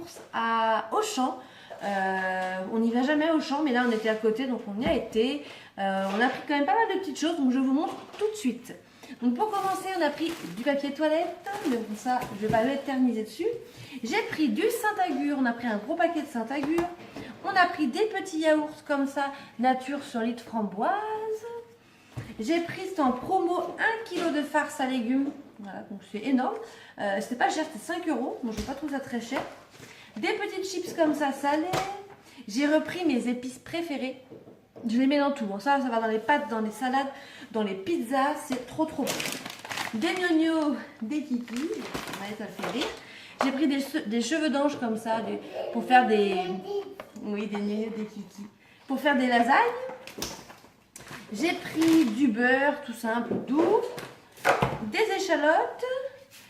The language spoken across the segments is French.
courses à Auchan. On n'y va jamais au champ, mais là on était à côté, donc on y a été. On a pris quand même pas mal de petites choses, donc je vous montre tout de suite. Donc pour commencer, on a pris du papier toilette, mais bon, ça je vais pas l'éterniser dessus. J'ai pris du Saint-Agur, on a pris un gros paquet de Saint-Agur. On a pris des petits yaourts comme ça, nature sur litre framboise. J'ai pris en promo 1 kg de farce à légumes, voilà, donc c'est énorme. C'était pas cher, c'était 5 €, donc je n'ai pas trouvé ça très cher. Des petites chips comme ça salées. J'ai repris mes épices préférées. Je les mets dans tout. Ça va dans les pâtes, dans les salades, dans les pizzas. C'est trop bon. Des gnognos, des kikis. Ouais, ça fait rire. J'ai pris des cheveux d'ange comme ça pour faire des... Oui, des gnognos, des kikis. Pour faire des lasagnes. J'ai pris du beurre tout simple, doux. Des échalotes.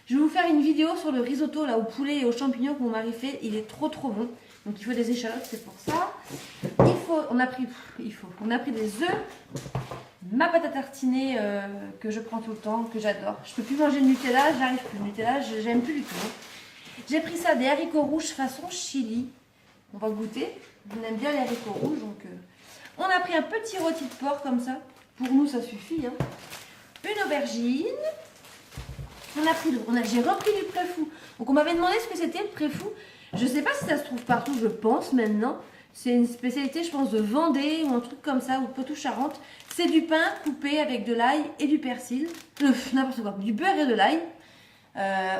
Je vais vous faire une vidéo sur le risotto là, au poulet et aux champignons que mon mari fait. Il est trop bon. Donc il faut des échalotes, c'est pour ça. On a pris des œufs. Ma pâte à tartiner que je prends tout le temps, que j'adore. Je peux plus manger de Nutella, j'arrive plus. Le Nutella, j'aime plus du tout. J'ai pris ça, des haricots rouges façon chili. On va goûter. On aime bien les haricots rouges. Donc, on a pris un petit rôti de porc comme ça. Pour nous, ça suffit. Hein. Une aubergine. J'ai repris du préfou. Donc on m'avait demandé ce que c'était le préfou. Je ne sais pas si ça se trouve partout, je pense maintenant. C'est une spécialité, je pense, de Vendée ou un truc comme ça, ou Poitou-Charentes. C'est du pain coupé avec de l'ail et du persil. N'importe quoi, du beurre et de l'ail.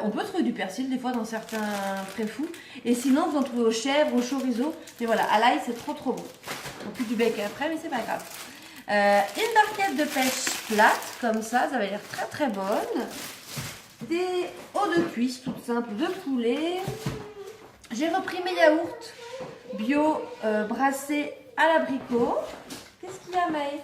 On peut trouver du persil des fois dans certains préfous. Et sinon, vous en trouvez au chèvre, au chorizo. Mais voilà, à l'ail, c'est trop bon. On plus du bacon après, mais c'est pas grave. Une barquette de pêche plate, comme ça va l'air très bonne. Des os de cuisse toutes simples de poulet. J'ai repris mes yaourts bio brassés à l'abricot. Qu'est-ce qu'il y a, Maë?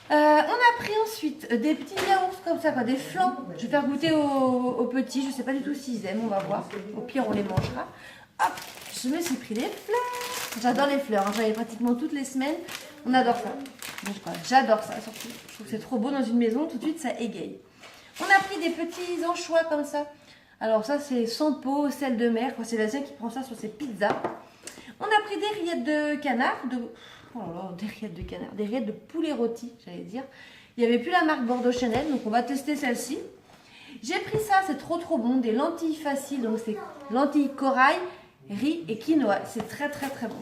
On a pris ensuite des petits yaourts comme ça, quoi, des flancs. Je vais faire goûter aux petits. Je ne sais pas du tout s'ils aiment, on va voir. Au pire, on les mangera. Hop, je me suis pris des fleurs. J'adore les fleurs, hein. J'en ai pratiquement toutes les semaines. On adore ça. J'adore ça surtout. Je trouve que c'est trop beau dans une maison. Tout de suite, ça égaye. On a pris des petits anchois comme ça. Alors ça, c'est sans peau, sel de mer. C'est Lazia qui prend ça sur ses pizzas. On a pris des rillettes de canard. Oh là là, des rillettes de canard. Des rillettes de poulet rôti, j'allais dire. Il n'y avait plus la marque Bordeaux Chanel, donc on va tester celle-ci. J'ai pris ça, c'est trop bon. Des lentilles faciles. Donc c'est lentilles corail, riz et quinoa. C'est très bon.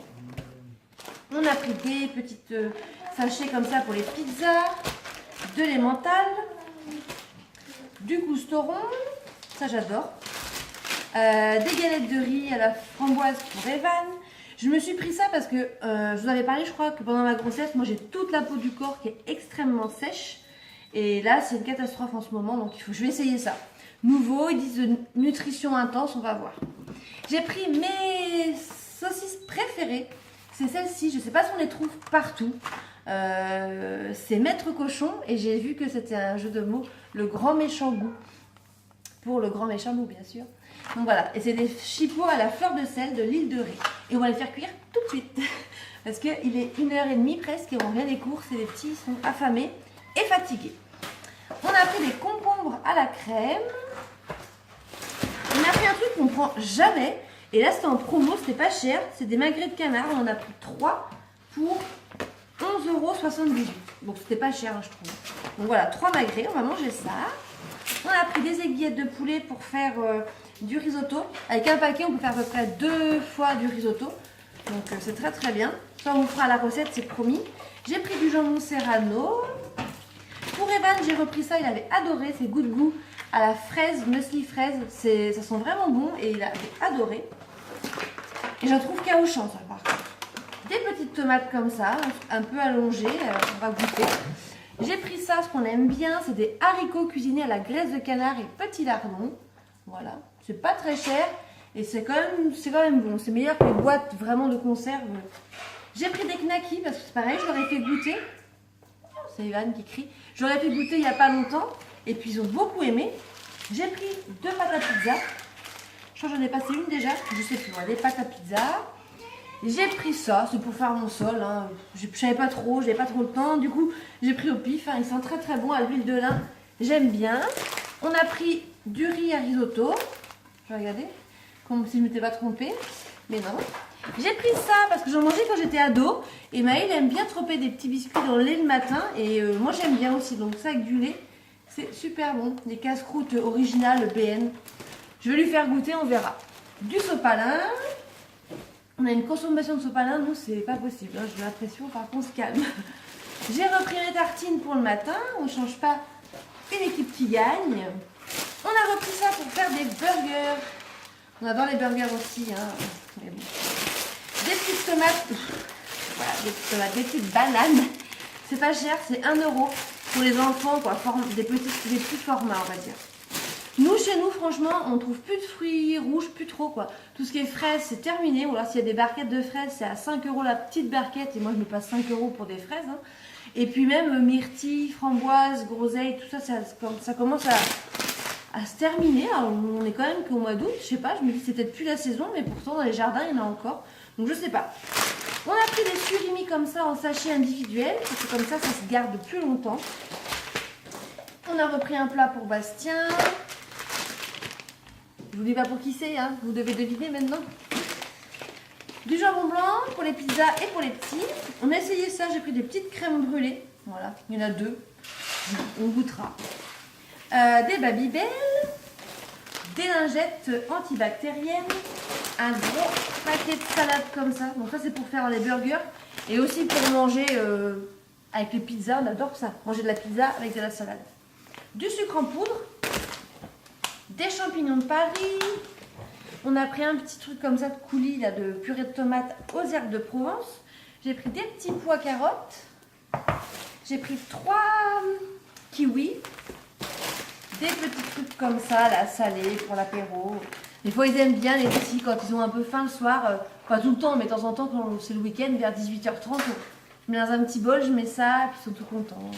On a pris des petites sachets comme ça pour les pizzas, de l'emmental, du cousteron, ça j'adore, des galettes de riz à la framboise pour Evan. Je me suis pris ça parce que je vous avais parlé, je crois, que pendant ma grossesse, moi j'ai toute la peau du corps qui est extrêmement sèche. Et là, c'est une catastrophe en ce moment, donc je vais essayer ça. Nouveau, ils disent de nutrition intense, on va voir. J'ai pris mes saucisses préférées. C'est celle-ci, je ne sais pas si on les trouve partout. C'est Maître Cochon et j'ai vu que c'était un jeu de mots, le grand méchant goût. Pour le grand méchant goût, bien sûr. Donc voilà, et c'est des chipots à la fleur de sel de l'île de Ré. Et on va les faire cuire tout de suite. Parce qu'il est 1h30 presque et on vient des courses et les petits sont affamés et fatigués. On a pris des concombres à la crème. On a pris un truc qu'on ne prend jamais. Et là, c'était en promo, c'était pas cher. C'est des magrets de canard. On en a pris 3 pour 11,78 €. Donc, c'était pas cher, hein, je trouve. Donc, voilà, 3 magrets. On va manger ça. On a pris des aiguillettes de poulet pour faire du risotto. Avec un paquet, on peut faire à peu près 2 fois du risotto. Donc, c'est très bien. Ça, on vous fera la recette, c'est promis. J'ai pris du jambon serrano. Pour Evan, j'ai repris ça. Il avait adoré. C'est goût de goût à la fraise, muesli fraise. Ça sent vraiment bon et il avait adoré. Et j'en trouve qu'à Auchan, ça, par contre. Des petites tomates comme ça, un peu allongées. On va goûter. J'ai pris ça, ce qu'on aime bien, c'est des haricots cuisinés à la graisse de canard et petits lardons. Voilà, c'est pas très cher et c'est quand même bon. C'est meilleur que les boîtes vraiment de conserve. J'ai pris des knackis parce que c'est pareil, je leur ai fait goûter. C'est Ivan qui crie. Je leur ai fait goûter il n'y a pas longtemps et puis ils ont beaucoup aimé. J'ai pris 2 pâtes à pizza. Je crois que j'en ai passé une déjà, je sais plus, des pâtes à pizza. J'ai pris ça, c'est pour faire mon sol, hein. Je savais pas trop, j'avais pas trop le temps, du coup j'ai pris au pif, hein. Il sent très bon à l'huile de lin, j'aime bien. On a pris du riz à risotto. Je vais regarder, comme si je ne m'étais pas trompée. Mais non. J'ai pris ça parce que j'en mangeais quand j'étais ado. Et Maëlle aime bien tremper des petits biscuits dans le lait le matin. Et moi j'aime bien aussi. Donc ça avec du lait, c'est super bon. Des casse-croûtes originales BN. Je vais lui faire goûter, on verra. Du sopalin. On a une consommation de sopalin, nous c'est pas possible. Hein. J'ai l'impression, par contre, on se calme. J'ai repris mes tartines pour le matin. On ne change pas une équipe qui gagne. On a repris ça pour faire des burgers. On adore les burgers aussi. Hein. Mais bon. Des petites tomates. Voilà, des petites tomates, des petites bananes. C'est pas cher, c'est 1 € pour les enfants, quoi. Des petits formats, on va dire. Nous, chez nous, franchement, on trouve plus de fruits rouges, plus trop, quoi. Tout ce qui est fraises, c'est terminé. Ou alors, s'il y a des barquettes de fraises, c'est à 5 € la petite barquette. Et moi, je me passe 5 € pour des fraises. Hein. Et puis même myrtilles, framboises, groseilles, tout ça, ça commence à se terminer. Alors, on est quand même qu'au mois d'août. Je sais pas, je me dis que c'est peut-être plus la saison, mais pourtant, dans les jardins, il y en a encore. Donc, je sais pas. On a pris des surimi comme ça en sachet individuel. Parce que comme ça se garde plus longtemps. On a repris un plat pour Bastien. Je vous dis pas pour qui c'est, hein. Vous devez deviner maintenant. Du jambon blanc pour les pizzas et pour les petits. On a essayé ça, j'ai pris des petites crèmes brûlées. Voilà, il y en a 2. On goûtera. Des Babybel, des lingettes antibactériennes, un gros paquet de salade comme ça. Donc ça c'est pour faire les burgers et aussi pour manger avec les pizzas. On adore ça, manger de la pizza avec de la salade. Du sucre en poudre. Des champignons de Paris. On a pris un petit truc comme ça de coulis, là, de purée de tomates aux herbes de Provence. J'ai pris des petits pois carottes. J'ai pris 3 kiwis. Des petits trucs comme ça, là, salés pour l'apéro. Des fois, ils aiment bien les petits quand ils ont un peu faim le soir. Pas tout le temps, mais de temps en temps, quand c'est le week-end, vers 18h30, je mets dans un petit bol, je mets ça, puis ils sont tout contents.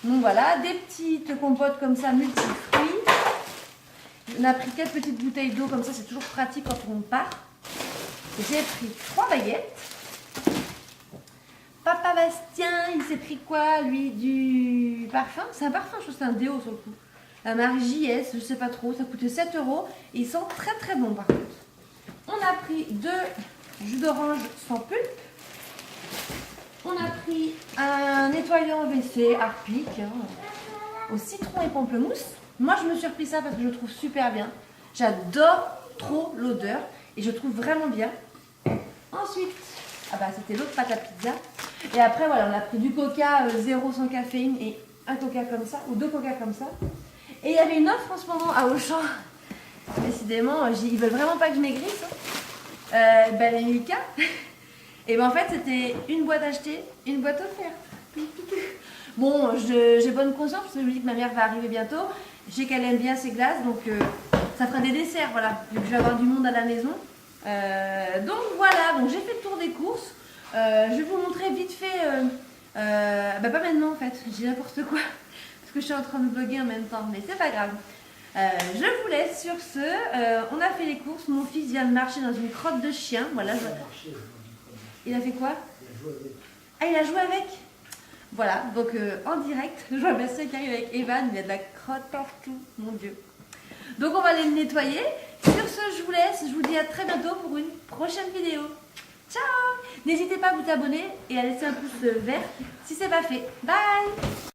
Donc voilà, des petites compotes comme ça, multifruits. On a pris 4 petites bouteilles d'eau, comme ça c'est toujours pratique quand on part. J'ai pris 3 baguettes. Papa Bastien, il s'est pris quoi lui? Du parfum. C'est un parfum, je trouve que c'est un déo sur le coup. La marque JS, je sais pas trop, ça coûtait 7 €. Et ils sont très très bons par contre. On a pris 2 jus d'orange sans pulpe. On a pris un nettoyant WC Harpic au citron et pamplemousse. Moi, je me suis repris ça parce que je le trouve super bien. J'adore trop l'odeur et je trouve vraiment bien. Ensuite, c'était l'autre pâte à pizza. Et après, voilà, on a pris du coca 0 sans caféine et un coca comme ça, ou 2 coca comme ça. Et il y avait une offre en ce moment à Auchan. Décidément, ils veulent vraiment pas que je maigrisse. Les Milka. Et en fait, c'était une boîte achetée, une boîte offerte. Bon, j'ai bonne conscience parce que je me dis que ma mère va arriver bientôt. Je sais qu'elle aime bien ses glaces, donc ça fera des desserts, voilà. Vu que je vais avoir du monde à la maison. Donc voilà, donc j'ai fait le tour des courses. Je vais vous montrer vite fait. Pas maintenant en fait, j'ai n'importe quoi. Parce que je suis en train de vlogger en même temps, mais c'est pas grave. Je vous laisse sur ce. On a fait les courses. Mon fils vient de marcher dans une crotte de chien. Voilà. Il a fait quoi? Il a joué avec. Voilà, donc en direct, je vois Bastien qui arrive avec Evan, il y a de la crotte partout, mon Dieu. Donc on va aller le nettoyer. Sur ce, je vous laisse, je vous dis à très bientôt pour une prochaine vidéo. Ciao! N'hésitez pas à vous abonner et à laisser un pouce vert si ce n'est pas fait. Bye!